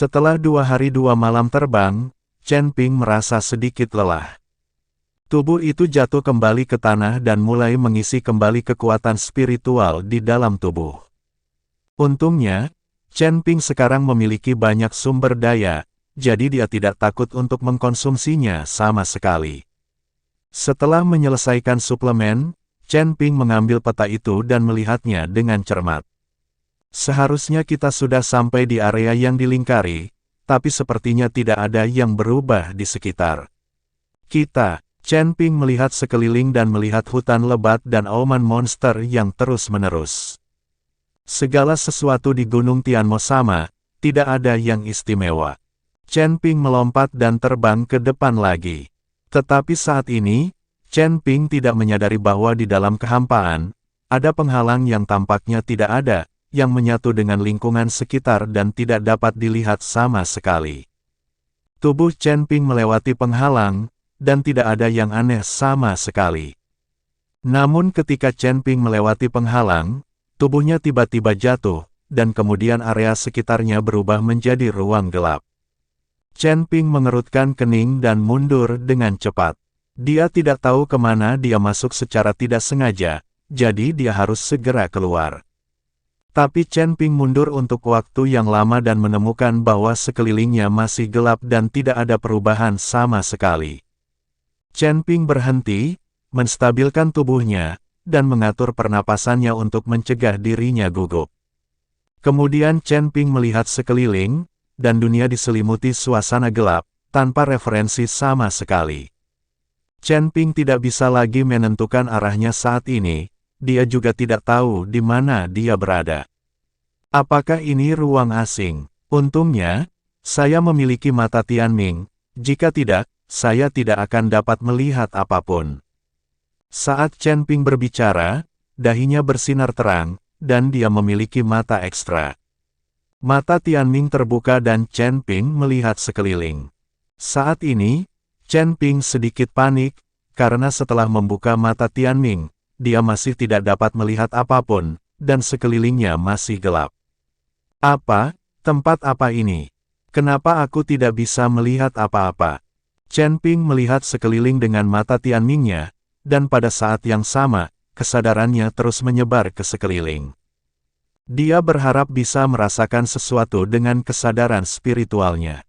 Setelah 2 hari 2 malam terbang, Chen Ping merasa sedikit lelah. Tubuh itu jatuh kembali ke tanah dan mulai mengisi kembali kekuatan spiritual di dalam tubuh. Untungnya, Chen Ping sekarang memiliki banyak sumber daya, jadi dia tidak takut untuk mengkonsumsinya sama sekali. Setelah menyelesaikan suplemen, Chen Ping mengambil peta itu dan melihatnya dengan cermat. Seharusnya kita sudah sampai di area yang dilingkari, tapi sepertinya tidak ada yang berubah di sekitar kita. Chen Ping melihat sekeliling dan melihat hutan lebat dan auman monster yang terus-menerus. Segala sesuatu di Gunung Tianmo sama, tidak ada yang istimewa. Chen Ping melompat dan terbang ke depan lagi. Tetapi saat ini, Chen Ping tidak menyadari bahwa di dalam kehampaan, ada penghalang yang tampaknya tidak ada, yang menyatu dengan lingkungan sekitar dan tidak dapat dilihat sama sekali. Tubuh Chen Ping melewati penghalang, dan tidak ada yang aneh sama sekali. Namun ketika Chen Ping melewati penghalang, tubuhnya tiba-tiba jatuh, dan kemudian area sekitarnya berubah menjadi ruang gelap. Chen Ping mengerutkan kening dan mundur dengan cepat. Dia tidak tahu kemana dia masuk secara tidak sengaja, jadi dia harus segera keluar. Tapi Chen Ping mundur untuk waktu yang lama dan menemukan bahwa sekelilingnya masih gelap dan tidak ada perubahan sama sekali. Chen Ping berhenti, menstabilkan tubuhnya, dan mengatur pernapasannya untuk mencegah dirinya gugup. Kemudian Chen Ping melihat sekeliling, dan dunia diselimuti suasana gelap, tanpa referensi sama sekali. Chen Ping tidak bisa lagi menentukan arahnya saat ini. Dia juga tidak tahu di mana dia berada. Apakah ini ruang asing? Untungnya, saya memiliki mata Tianming. Jika tidak, saya tidak akan dapat melihat apapun. Saat Chen Ping berbicara, dahinya bersinar terang, dan dia memiliki mata ekstra. Mata Tianming terbuka dan Chen Ping melihat sekeliling. Saat ini, Chen Ping sedikit panik, karena setelah membuka mata Tianming, dia masih tidak dapat melihat apapun, dan sekelilingnya masih gelap. Apa? Tempat apa ini? Kenapa aku tidak bisa melihat apa-apa? Chen Ping melihat sekeliling dengan mata Tianmingnya, dan pada saat yang sama, kesadarannya terus menyebar ke sekeliling. Dia berharap bisa merasakan sesuatu dengan kesadaran spiritualnya.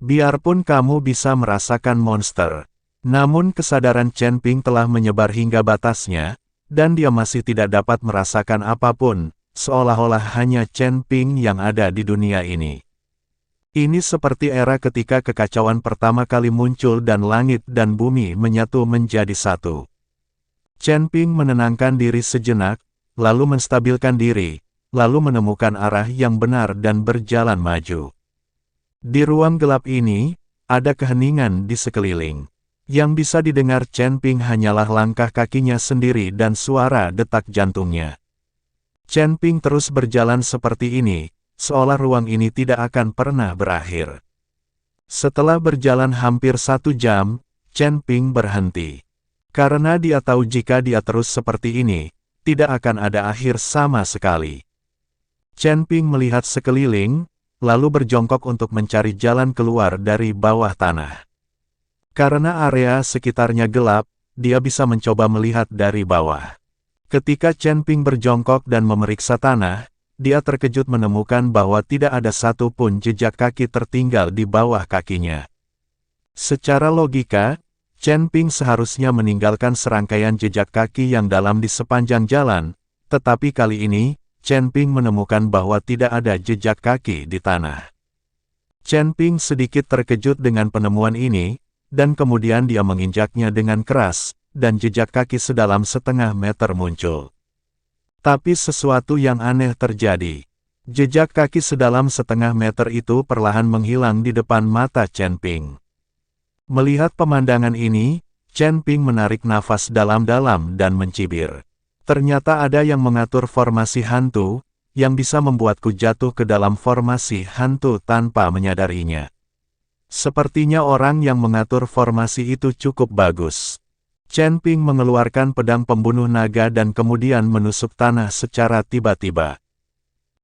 Biarpun kamu bisa merasakan monster, namun kesadaran Chen Ping telah menyebar hingga batasnya, dan dia masih tidak dapat merasakan apapun, seolah-olah hanya Chen Ping yang ada di dunia ini. Ini seperti era ketika kekacauan pertama kali muncul dan langit dan bumi menyatu menjadi satu. Chen Ping menenangkan diri sejenak, lalu menstabilkan diri, lalu menemukan arah yang benar dan berjalan maju. Di ruang gelap ini, ada keheningan di sekeliling. Yang bisa didengar Chen Ping hanyalah langkah kakinya sendiri dan suara detak jantungnya. Chen Ping terus berjalan seperti ini, seolah ruang ini tidak akan pernah berakhir. Setelah berjalan hampir 1 jam, Chen Ping berhenti. Karena dia tahu jika dia terus seperti ini, tidak akan ada akhir sama sekali. Chen Ping melihat sekeliling, lalu berjongkok untuk mencari jalan keluar dari bawah tanah. Karena area sekitarnya gelap, dia bisa mencoba melihat dari bawah. Ketika Chen Ping berjongkok dan memeriksa tanah, dia terkejut menemukan bahwa tidak ada satu pun jejak kaki tertinggal di bawah kakinya. Secara logika, Chen Ping seharusnya meninggalkan serangkaian jejak kaki yang dalam di sepanjang jalan, tetapi kali ini, Chen Ping menemukan bahwa tidak ada jejak kaki di tanah. Chen Ping sedikit terkejut dengan penemuan ini, dan kemudian dia menginjaknya dengan keras, dan jejak kaki sedalam 0,5 meter muncul. Tapi sesuatu yang aneh terjadi. Jejak kaki sedalam 0,5 meter itu perlahan menghilang di depan mata Chen Ping. Melihat pemandangan ini, Chen Ping menarik nafas dalam-dalam dan mencibir. Ternyata ada yang mengatur formasi hantu, yang bisa membuatku jatuh ke dalam formasi hantu tanpa menyadarinya. Sepertinya orang yang mengatur formasi itu cukup bagus. Chen Ping mengeluarkan pedang pembunuh naga dan kemudian menusuk tanah secara tiba-tiba.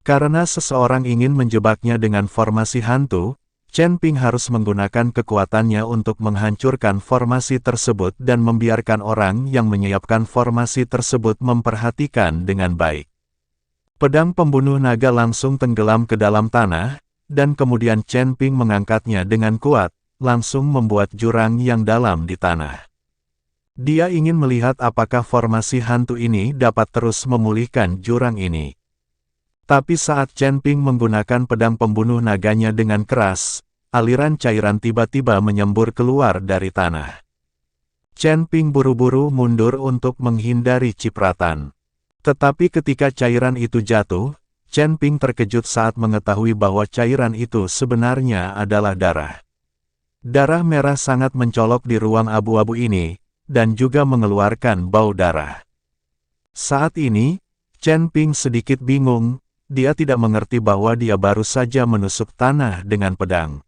Karena seseorang ingin menjebaknya dengan formasi hantu, Chen Ping harus menggunakan kekuatannya untuk menghancurkan formasi tersebut dan membiarkan orang yang menyiapkan formasi tersebut memperhatikan dengan baik. Pedang pembunuh naga langsung tenggelam ke dalam tanah, dan kemudian Chen Ping mengangkatnya dengan kuat, langsung membuat jurang yang dalam di tanah. Dia ingin melihat apakah formasi hantu ini dapat terus memulihkan jurang ini. Tapi saat Chen Ping menggunakan pedang pembunuh naganya dengan keras, aliran cairan tiba-tiba menyembur keluar dari tanah. Chen Ping buru-buru mundur untuk menghindari cipratan. Tetapi ketika cairan itu jatuh, Chen Ping terkejut saat mengetahui bahwa cairan itu sebenarnya adalah darah. Darah merah sangat mencolok di ruang abu-abu ini, dan juga mengeluarkan bau darah. Saat ini, Chen Ping sedikit bingung. Dia tidak mengerti bahwa dia baru saja menusuk tanah dengan pedang.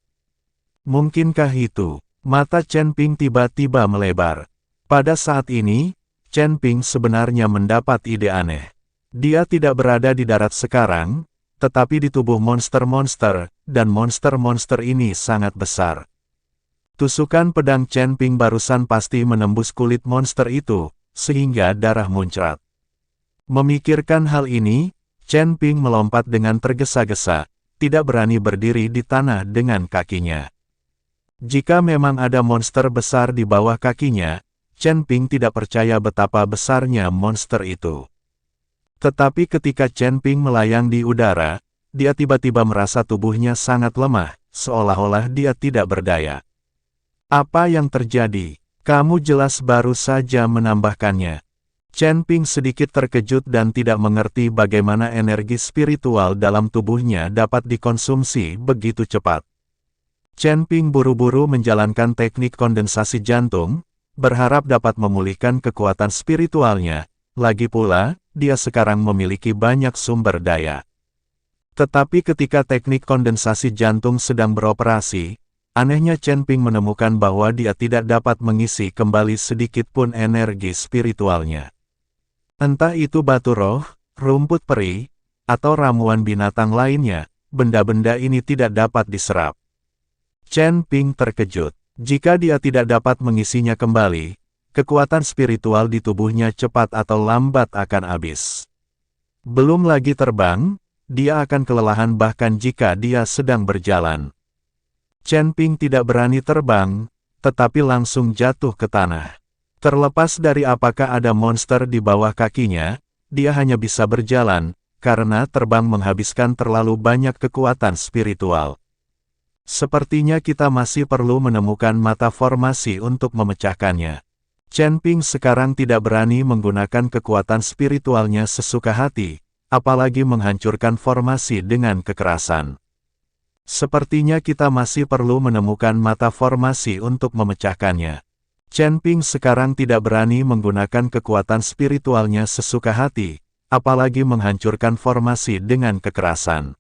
Mungkinkah itu? Mata Chen Ping tiba-tiba melebar. Pada saat ini, Chen Ping sebenarnya mendapat ide aneh. Dia tidak berada di darat sekarang, tetapi di tubuh monster-monster, dan monster-monster ini sangat besar. Tusukan pedang Chen Ping barusan pasti menembus kulit monster itu, sehingga darah muncrat. Memikirkan hal ini, Chen Ping melompat dengan tergesa-gesa, tidak berani berdiri di tanah dengan kakinya. Jika memang ada monster besar di bawah kakinya, Chen Ping tidak percaya betapa besarnya monster itu. Tetapi ketika Chen Ping melayang di udara, dia tiba-tiba merasa tubuhnya sangat lemah, seolah-olah dia tidak berdaya. Apa yang terjadi? Kamu jelas baru saja menambahkannya. Chen Ping sedikit terkejut dan tidak mengerti bagaimana energi spiritual dalam tubuhnya dapat dikonsumsi begitu cepat. Chen Ping buru-buru menjalankan teknik kondensasi jantung, berharap dapat memulihkan kekuatan spiritualnya, lagi pula, dia sekarang memiliki banyak sumber daya. Tetapi ketika teknik kondensasi jantung sedang beroperasi, anehnya Chen Ping menemukan bahwa dia tidak dapat mengisi kembali sedikit pun energi spiritualnya. Entah itu batu roh, rumput peri, atau ramuan binatang lainnya, benda-benda ini tidak dapat diserap. Chen Ping terkejut. Jika dia tidak dapat mengisinya kembali, kekuatan spiritual di tubuhnya cepat atau lambat akan habis. Belum lagi terbang, dia akan kelelahan bahkan jika dia sedang berjalan. Chen Ping tidak berani terbang, tetapi langsung jatuh ke tanah. Terlepas dari apakah ada monster di bawah kakinya, dia hanya bisa berjalan, karena terbang menghabiskan terlalu banyak kekuatan spiritual. Sepertinya kita masih perlu menemukan mata formasi untuk memecahkannya. Chen Ping sekarang tidak berani menggunakan kekuatan spiritualnya sesuka hati, apalagi menghancurkan formasi dengan kekerasan. Sepertinya kita masih perlu menemukan mata formasi untuk memecahkannya. Chen Ping sekarang tidak berani menggunakan kekuatan spiritualnya sesuka hati, apalagi menghancurkan formasi dengan kekerasan.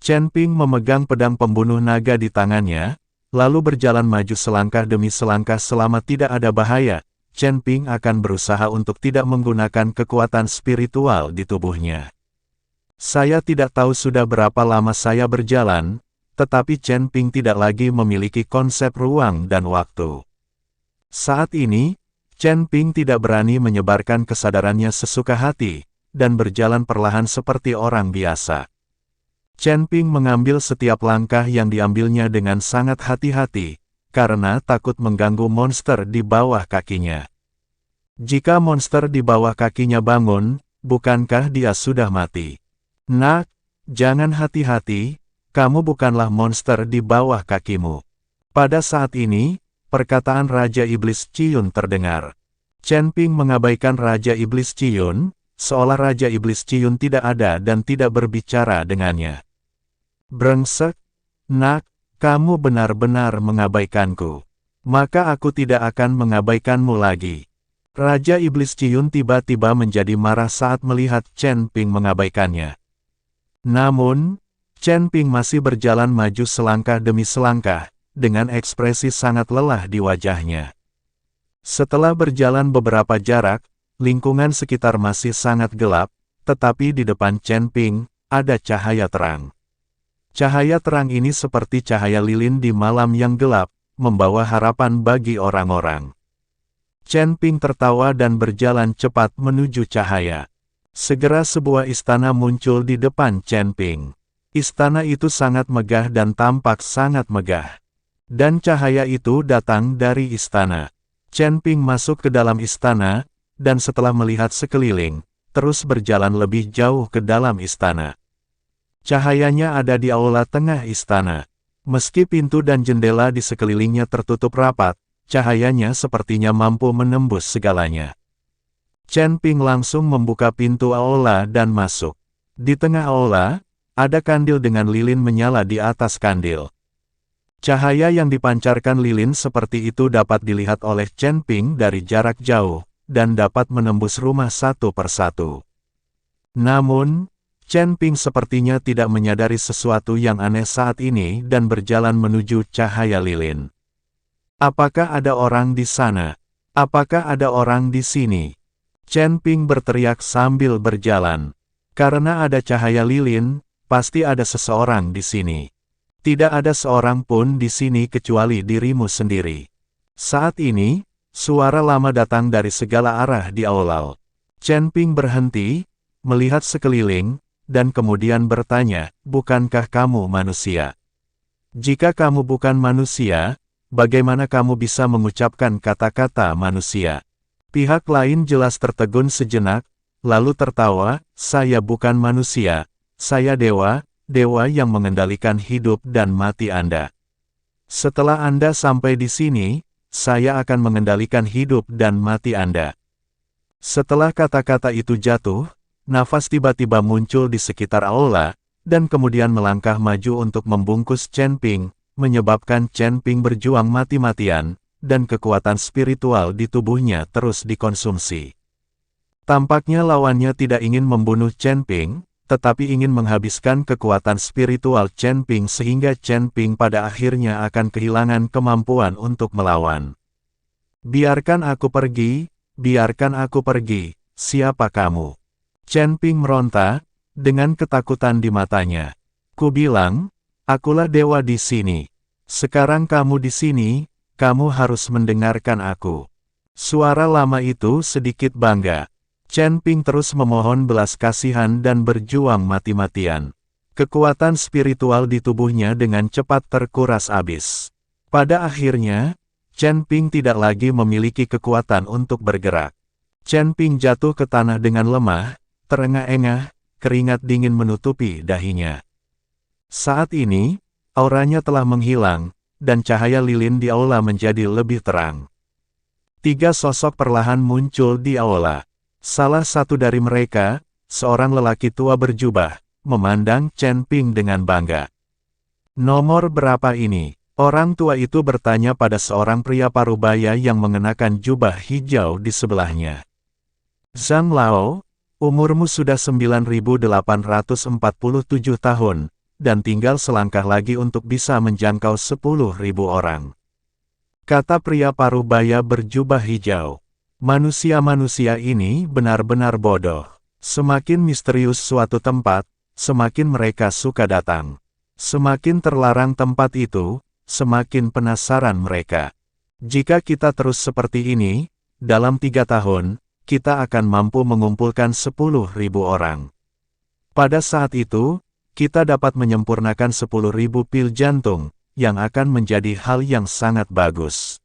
Chen Ping memegang pedang pembunuh naga di tangannya, lalu berjalan maju selangkah demi selangkah selama tidak ada bahaya. Chen Ping akan berusaha untuk tidak menggunakan kekuatan spiritual di tubuhnya. Saya tidak tahu sudah berapa lama saya berjalan, tetapi Chen Ping tidak lagi memiliki konsep ruang dan waktu. Saat ini, Chen Ping tidak berani menyebarkan kesadarannya sesuka hati, dan berjalan perlahan seperti orang biasa. Chen Ping mengambil setiap langkah yang diambilnya dengan sangat hati-hati, karena takut mengganggu monster di bawah kakinya. Jika monster di bawah kakinya bangun, bukankah dia sudah mati? Nak, jangan hati-hati, kamu bukanlah monster di bawah kakimu. Pada saat ini, perkataan Raja Iblis Ciyun terdengar. Chen Ping mengabaikan Raja Iblis Ciyun, seolah Raja Iblis Ciyun tidak ada dan tidak berbicara dengannya. Brengsek, nak, kamu benar-benar mengabaikanku. Maka aku tidak akan mengabaikanmu lagi. Raja Iblis Ciyun tiba-tiba menjadi marah saat melihat Chen Ping mengabaikannya. Namun, Chen Ping masih berjalan maju selangkah demi selangkah, dengan ekspresi sangat lelah di wajahnya. Setelah berjalan beberapa jarak, lingkungan sekitar masih sangat gelap, tetapi di depan Chen Ping, ada cahaya terang. Cahaya terang ini seperti cahaya lilin di malam yang gelap, membawa harapan bagi orang-orang. Chen Ping tertawa dan berjalan cepat menuju cahaya. Segera sebuah istana muncul di depan Chen Ping. Istana itu sangat megah dan tampak sangat megah. Dan cahaya itu datang dari istana. Chen Ping masuk ke dalam istana, dan setelah melihat sekeliling, terus berjalan lebih jauh ke dalam istana. Cahayanya ada di aula tengah istana. Meski pintu dan jendela di sekelilingnya tertutup rapat, cahayanya sepertinya mampu menembus segalanya. Chen Ping langsung membuka pintu aula dan masuk. Di tengah aula, ada kandil dengan lilin menyala di atas kandil. Cahaya yang dipancarkan lilin seperti itu dapat dilihat oleh Chen Ping dari jarak jauh, dan dapat menembus rumah satu persatu. Namun, Chen Ping sepertinya tidak menyadari sesuatu yang aneh saat ini dan berjalan menuju cahaya lilin. Apakah ada orang di sana? Apakah ada orang di sini? Chen Ping berteriak sambil berjalan. Karena ada cahaya lilin, pasti ada seseorang di sini. Tidak ada seorang pun di sini kecuali dirimu sendiri. Saat ini, suara lama datang dari segala arah di aula. Chen Ping berhenti, melihat sekeliling, dan kemudian bertanya, bukankah kamu manusia? Jika kamu bukan manusia, bagaimana kamu bisa mengucapkan kata-kata manusia? Pihak lain jelas tertegun sejenak, lalu tertawa, saya bukan manusia, saya dewa, dewa yang mengendalikan hidup dan mati Anda. Setelah Anda sampai di sini, saya akan mengendalikan hidup dan mati Anda. Setelah kata-kata itu jatuh, nafas tiba-tiba muncul di sekitar aula, dan kemudian melangkah maju untuk membungkus Chen Ping, menyebabkan Chen Ping berjuang mati-matian, dan kekuatan spiritual di tubuhnya terus dikonsumsi. Tampaknya lawannya tidak ingin membunuh Chen Ping, tetapi ingin menghabiskan kekuatan spiritual Chen Ping sehingga Chen Ping pada akhirnya akan kehilangan kemampuan untuk melawan. Biarkan aku pergi, siapa kamu? Chen Ping meronta, dengan ketakutan di matanya. Ku bilang, akulah dewa di sini. Sekarang kamu di sini, kamu harus mendengarkan aku. Suara lama itu sedikit bangga. Chen Ping terus memohon belas kasihan dan berjuang mati-matian. Kekuatan spiritual di tubuhnya dengan cepat terkuras habis. Pada akhirnya, Chen Ping tidak lagi memiliki kekuatan untuk bergerak. Chen Ping jatuh ke tanah dengan lemah, terengah-engah, keringat dingin menutupi dahinya. Saat ini, auranya telah menghilang, dan cahaya lilin di aula menjadi lebih terang. 3 sosok perlahan muncul di aula. Salah satu dari mereka, seorang lelaki tua berjubah, memandang Chen Ping dengan bangga. Nomor berapa ini? Orang tua itu bertanya pada seorang pria parubaya yang mengenakan jubah hijau di sebelahnya. Zhang Lao, umurmu sudah 9.847 tahun, dan tinggal selangkah lagi untuk bisa menjangkau 10.000 orang. Kata pria parubaya berjubah hijau. Manusia-manusia ini benar-benar bodoh. Semakin misterius suatu tempat, semakin mereka suka datang. Semakin terlarang tempat itu, semakin penasaran mereka. Jika kita terus seperti ini, dalam 3 tahun, kita akan mampu mengumpulkan 10.000 orang. Pada saat itu, kita dapat menyempurnakan 10.000 pil jantung, yang akan menjadi hal yang sangat bagus.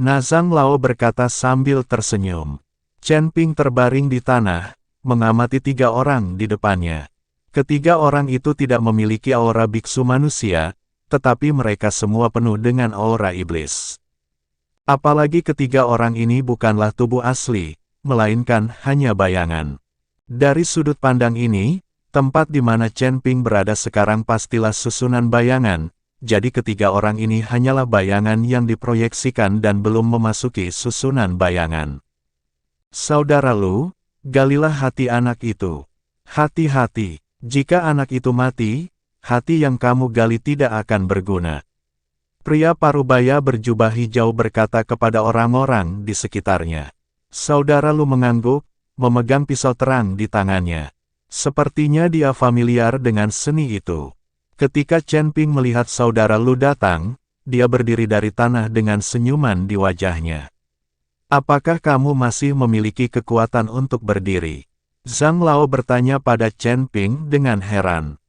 Zhang Lao berkata sambil tersenyum. Chen Ping terbaring di tanah, mengamati 3 orang di depannya. Ketiga orang itu tidak memiliki aura biksu manusia, tetapi mereka semua penuh dengan aura iblis. Apalagi ketiga orang ini bukanlah tubuh asli, melainkan hanya bayangan. Dari sudut pandang ini, tempat di mana Chen Ping berada sekarang pastilah susunan bayangan. Jadi ketiga orang ini hanyalah bayangan yang diproyeksikan dan belum memasuki susunan bayangan. Saudara Lu, galilah hati anak itu. Hati-hati, jika anak itu mati, hati yang kamu gali tidak akan berguna. Pria parubaya berjubah hijau berkata kepada orang-orang di sekitarnya. Saudara Lu mengangguk, memegang pisau terang di tangannya. Sepertinya dia familiar dengan seni itu. Ketika Chen Ping melihat saudara Lu datang, dia berdiri dari tanah dengan senyuman di wajahnya. Apakah kamu masih memiliki kekuatan untuk berdiri? Zhang Lao bertanya pada Chen Ping dengan heran.